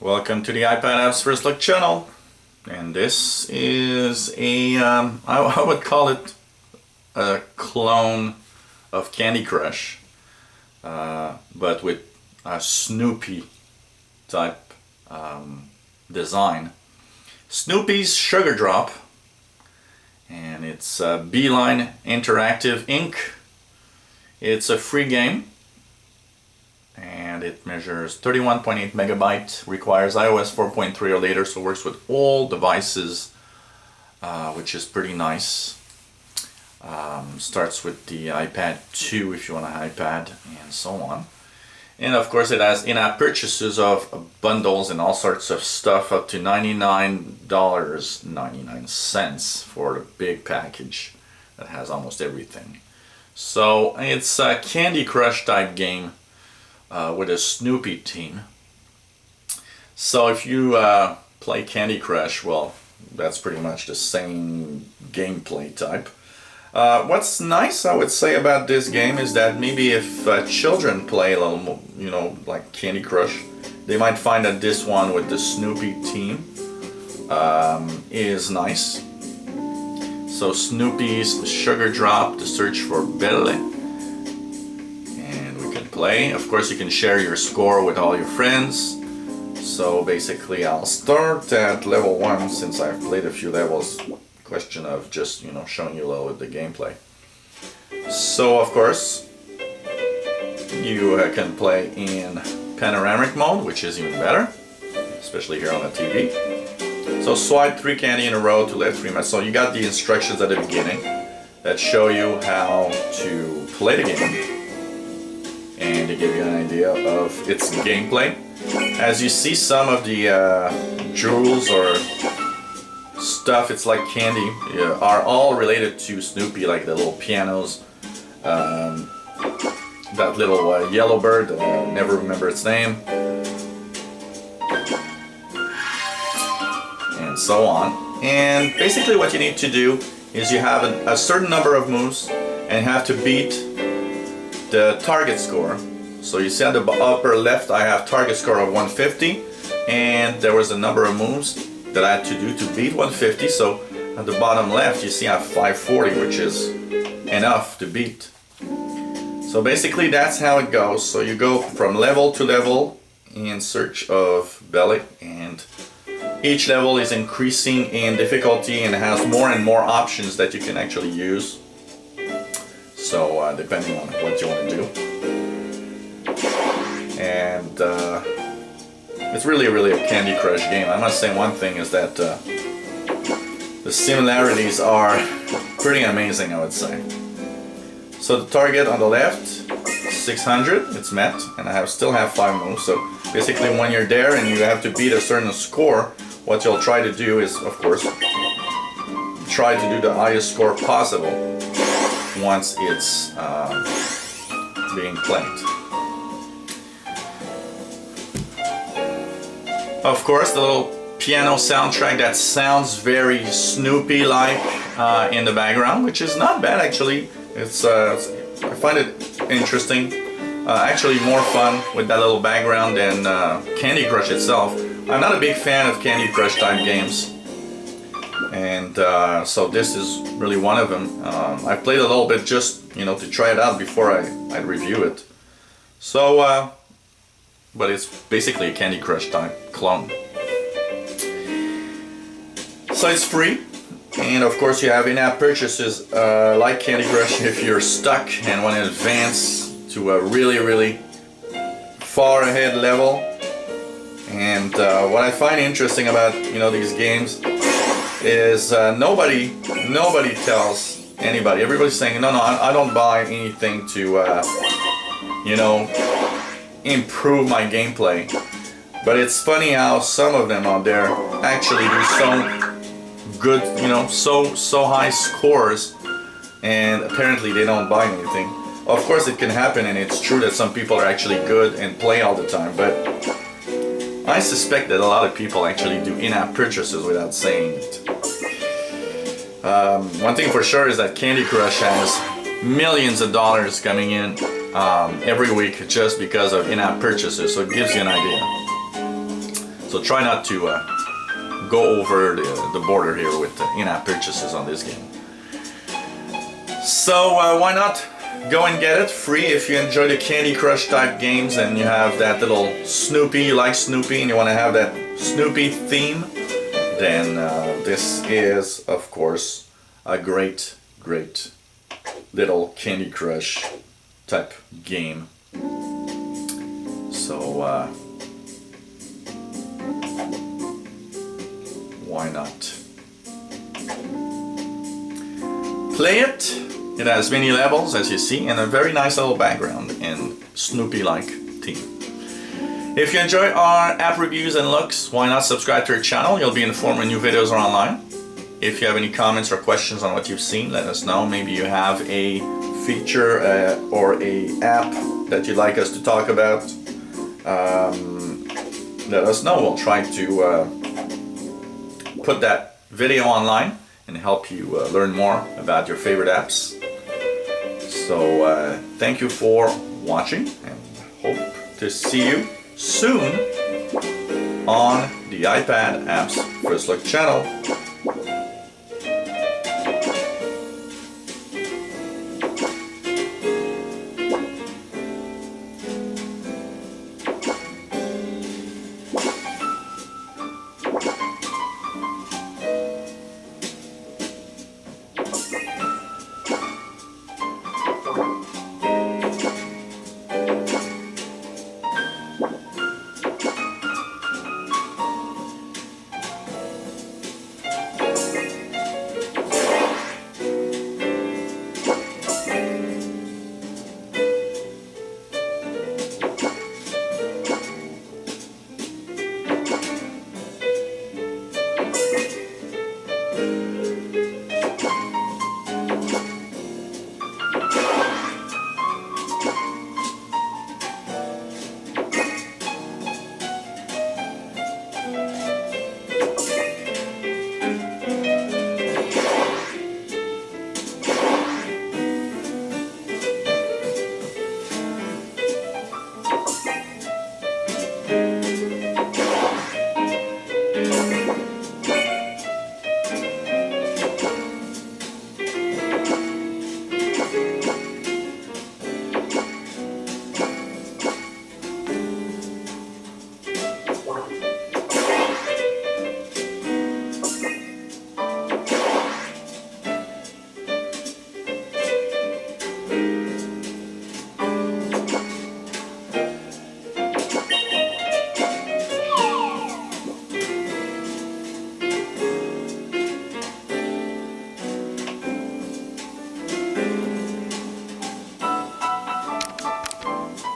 Welcome to the iPad Apps First Look channel, and this is I would call it a clone of Candy Crush, but with a Snoopy type design. Snoopy's Sugar Drop, and it's Beeline Interactive Inc. It's a free game, and it measures 31.8 megabyte, requires iOS 4.3 or later, so works with all devices, which is pretty nice. Starts with the iPad 2 if you want an iPad, and so on. And of course it has in-app purchases of bundles and all sorts of stuff up to $99.99 for the big package that has almost everything. So it's a Candy Crush type game with a Snoopy theme. So if you play Candy Crush, well, that's pretty much the same gameplay type. What's nice, I would say, about this game is that maybe if children play a little more, like Candy Crush, they might find that this one with the Snoopy theme is nice. So Snoopy's Sugar Drop, to search for Belle. And we can play. Of course, you can share your score with all your friends. So basically, I'll start at level 1 since I've played a few levels. Question of just showing you a little bit the gameplay. So of course you can play in panoramic mode, which is even better, especially here on the TV. So swipe 3 candy in a row to let 3 match. So you got the instructions at the beginning that show you how to play the game, and they give you an idea of its gameplay. As you see, some of the jewels or stuff, it's like candy, are all related to Snoopy, like the little pianos, that little yellow bird, never remember its name, and so on. And basically what you need to do is you have a certain number of moves and have to beat the target score. So you see at the upper left I have target score of 150, and there was a number of moves that I had to do to beat 150. So at the bottom left you see I have 540, which is enough to beat. So basically that's how it goes. So you go from level to level in search of Belle, and each level is increasing in difficulty and has more and more options that you can actually use. So depending on what you want to do. And it's really a Candy Crush game. I must say one thing is that the similarities are pretty amazing, I would say. So the target on the left, 600, it's met, and I still have 5 moves. So basically when you're there and you have to beat a certain score, what you'll try to do is, of course, try to do the highest score possible once it's being played. Of course, the little piano soundtrack that sounds very Snoopy-like in the background, which is not bad actually. It's I find it interesting. Actually, more fun with that little background than Candy Crush itself. I'm not a big fan of Candy Crush type games, and so this is really one of them. I played a little bit just to try it out before I review it. So. But it's basically a Candy Crush type clone. So it's free, and of course you have in-app purchases like Candy Crush if you're stuck and want to advance to a really far ahead level. And what I find interesting about these games is nobody tells anybody. Everybody's saying no, I don't buy anything to improve my gameplay. But it's funny how some of them out there actually do so good, so high scores, and apparently they don't buy anything. Of course it can happen, and it's true that some people are actually good and play all the time, but I suspect that a lot of people actually do in-app purchases without saying it. One thing for sure is that Candy Crush has millions of dollars coming in every week just because of in-app purchases, so it gives you an idea. So try not to go over the border here with the in-app purchases on this game. So why not go and get it free if you enjoy the Candy Crush type games and you have that little Snoopy, you like Snoopy and you want to have that Snoopy theme, then this is of course a great little Candy Crush type game. So why not play it? It has many levels, as you see, and a very nice little background and Snoopy-like theme. If you enjoy our app reviews and looks, why not subscribe to our channel? You'll be informed when new videos are online. If you have any comments or questions on what you've seen, let us know. Maybe you have a feature or a app that you'd like us to talk about. Let us know. We'll try to put that video online and help you learn more about your favorite apps. So thank you for watching and hope to see you soon on the iPad Apps First Look channel.